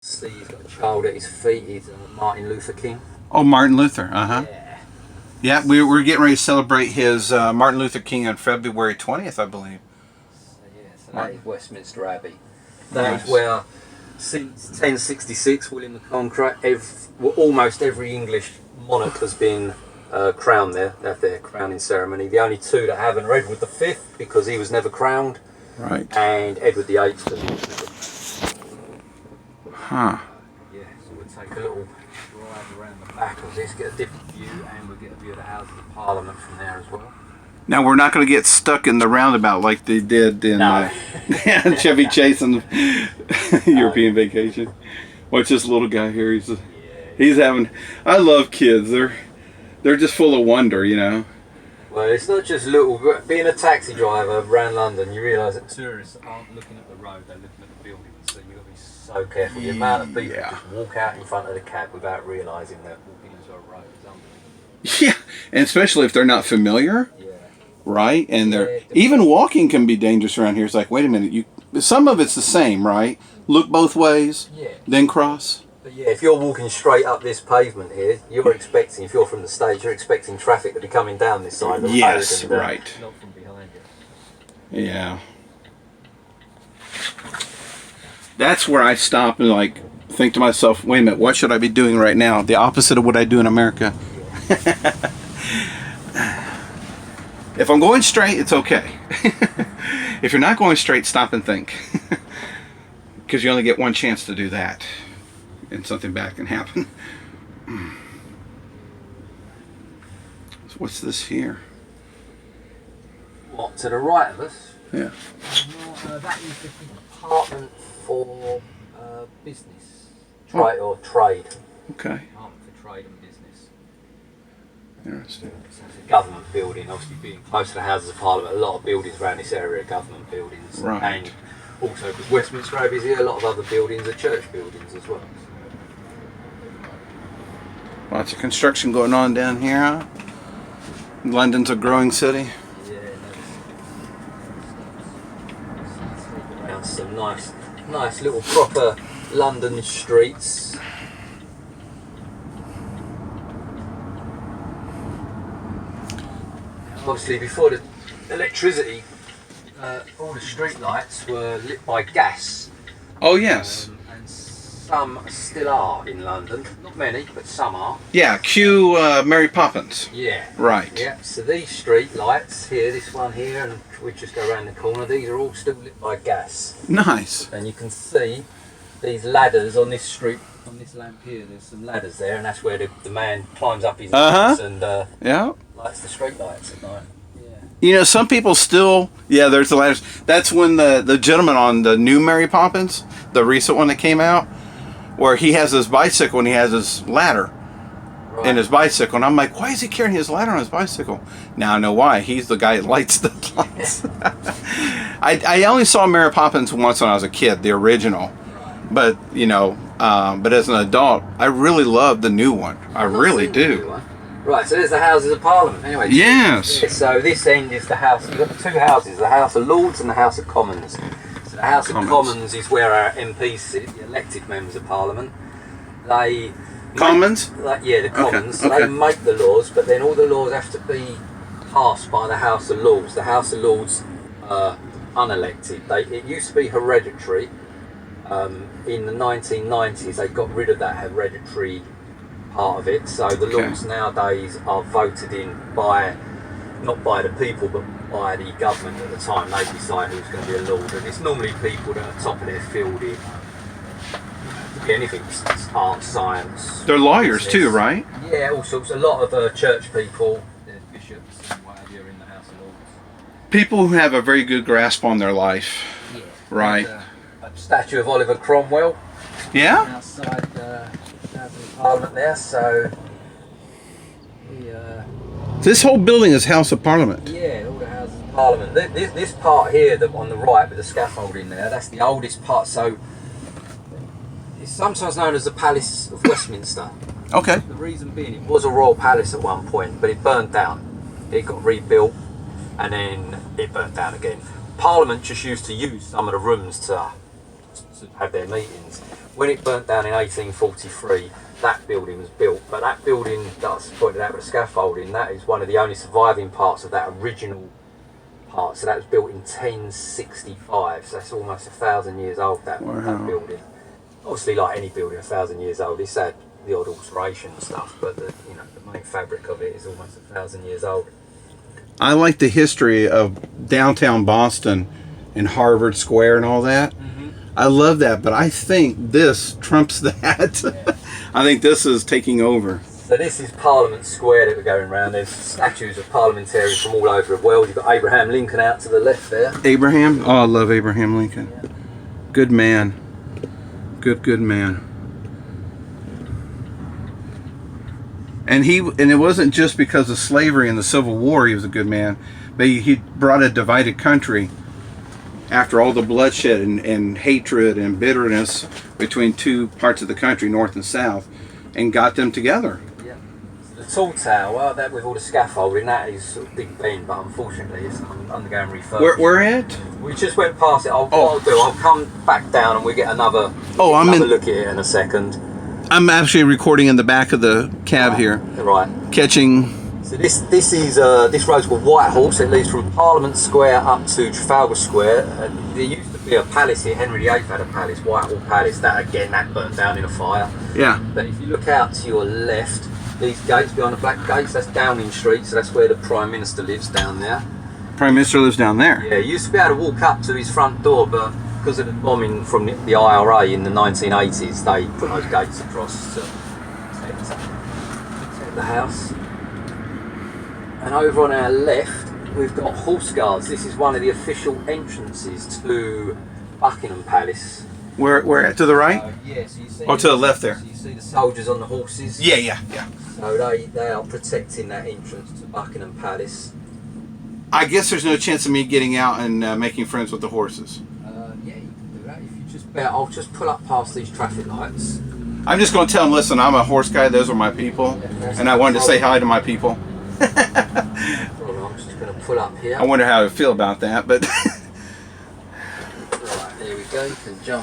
See, he's got a child at his feet. He's Martin Luther King. Oh, Martin Luther. Uh-huh. Yeah. Yeah, we're getting ready to celebrate his Martin Luther King on February 20th, I believe. So that is Westminster Abbey. That Nice. is where, since 1066, William the Conqueror, almost every English monarch has been crowned there. They have their crowning ceremony. The only two that haven't are Edward V, because he was never crowned, Right. and Edward VIII. Huh. Yeah, so we'll take a little drive around the back of this, get a different view, and we'll get a view of the Houses of Parliament from there as well. Now, we're not going to get stuck in the roundabout like they did in No. Chevy Chase on European Vacation. Watch this little guy here. He's having... I love kids. They're just full of wonder, you know. Well, it's not just little, but being a taxi driver around London, you realise that tourists aren't looking at the road, they're looking at the buildings. So you've got to be so careful. The amount of people Yeah. just walk out in front of the cab without realising they're walking into a road is unbelievable. Yeah, and especially if they're not familiar, Yeah. right? And they're Yeah, even walking can be dangerous around here. It's like, wait a minute, some of it's the same, right? Look both ways, Yeah. then cross. But yeah, if you're walking straight up this pavement here, you're expecting, if you're from the States, you're expecting traffic to be coming down this side of the road. Yes, and, right. Not from behind you. Yeah. That's where I stop and like think to myself, wait a minute, what should I be doing right now? The opposite of what I do in America. If I'm going straight, it's okay. If you're not going straight, stop and think. Because you only get one chance to do that. And something bad can happen. So what's this here? What, to the right of us? Yeah. That is the department for business, or trade. Okay. Department for trade and business. Interesting. So it's a government building, obviously being close to the Houses of Parliament, a lot of buildings around this area are government buildings. Right. And also, because Westminster Abbey is here, a lot of other buildings are church buildings as well. Lots of construction going on down here, huh? London's a growing city. Yeah, around some nice little proper London streets. Obviously, before the electricity, all the street lights were lit by gas. Oh, yes. And some still are in London. Not many, but some are. Yeah, cue Mary Poppins. Yeah. Right. Yeah. So these street lights here, this one here, and we just go around the corner. These are all still lit by gas. Nice. And you can see these ladders on this street. On this lamp here, there's some ladders there, and that's where the man climbs up his ladders and Yeah. lights the street lights at night. Yeah. You know, some people still... Yeah, there's the ladders. That's when the gentleman on the new Mary Poppins, the recent one that came out, where he has his bicycle and he has his ladder Right. in his bicycle. And I'm like, why is he carrying his ladder on his bicycle? Now I know why. He's the guy that lights the lights. I only saw Mary Poppins once when I was a kid, the original. But, you know, but as an adult, I really love the new one. I really do. Right, so there's the Houses of Parliament. Anyway. Yes. Yeah, so this end is the House. You've got the two houses, the House of Lords and the House of Commons. So the House of Commons is where our MPs sit, the elected members of Parliament. They Commons? the Commons. Okay. They make the laws, but then all the laws have to be passed by the House of Lords. The House of Lords are unelected. It used to be hereditary. In the 1990s, they got rid of that hereditary part of it. So the Lords nowadays are voted in by, not by the people, but by the government at the time. They decide who's going to be a Lord, and it's normally people that are top of their field in anything, art, science. They're lawyers business. too, right? Yeah, all sorts. A lot of church people, bishops and whatever, are in the House of Lords. People who have a very good grasp on their life. Yeah. Right. And, a statue of Oliver Cromwell Yeah? outside Parliament there. So, This whole building is House of Parliament. yeah, all the Houses of Parliament. This part here, on the right with the scaffolding there, that's the oldest part. So, it's sometimes known as the Palace of Westminster. Okay. The reason being, it was a royal palace at one point, but it burnt down. It got rebuilt, and then it burnt down again. Parliament just used to use some of the rooms to to have their meetings. When it burnt down in 1843, that building was built, but that building that's pointed out with the scaffolding, that is one of the only surviving parts of that original part. So that was built in 1065, so that's almost 1,000 years old, that building. Obviously, like any building 1,000 years old, it's had the odd alteration and stuff, but the main fabric of it is almost 1,000 years old. I like the history of downtown Boston and Harvard Square and all that. I love that, but I think this trumps that. Yeah. I think this is taking over. So this is Parliament Square that we're going around. There's statues of parliamentarians from all over the world. You've got Abraham Lincoln out to the left there. Abraham? Oh, I love Abraham Lincoln. Yeah. Good man. Good man. And it wasn't just because of slavery and the Civil War he was a good man, but he brought a divided country after all the bloodshed and hatred and bitterness between two parts of the country, North and South, and got them together. Yeah. So the tall tower, that with all the scaffolding, that is sort of Big Ben, but unfortunately it's undergoing refurbishment. Where at? We just went past it. What I'll do, I'll come back down and we get another look at it in a second. I'm actually recording in the back of the cab here. Right. Catching. So this road's called Whitehall, so it leads from Parliament Square up to Trafalgar Square. There used to be a palace here. Henry VIII had a palace, Whitehall Palace. That burnt down in a fire. Yeah. But if you look out to your left, these gates behind the black gates, that's Downing Street, so that's where the Prime Minister lives down there. Prime Minister lives down there. Yeah, he used to be able to walk up to his front door, but because of the bombing from the IRA in the 1980s, they put those gates across to protect the house. And over on our left, we've got Horse Guards. This is one of the official entrances to Buckingham Palace. Where to the right? Yeah, so you see. Oh, to the left there. So you see the soldiers on the horses. Yeah. So they are protecting that entrance to Buckingham Palace. I guess there's no chance of me getting out and making friends with the horses. Yeah, you can do that if you just bear. I'll just pull up past these traffic lights. I'm just going to tell them, listen, I'm a horse guy. Those are my people, and I wanted to say hi to my people. I'm just going to pull up here. I wonder how I feel about that, but Right, there we go. You can jump.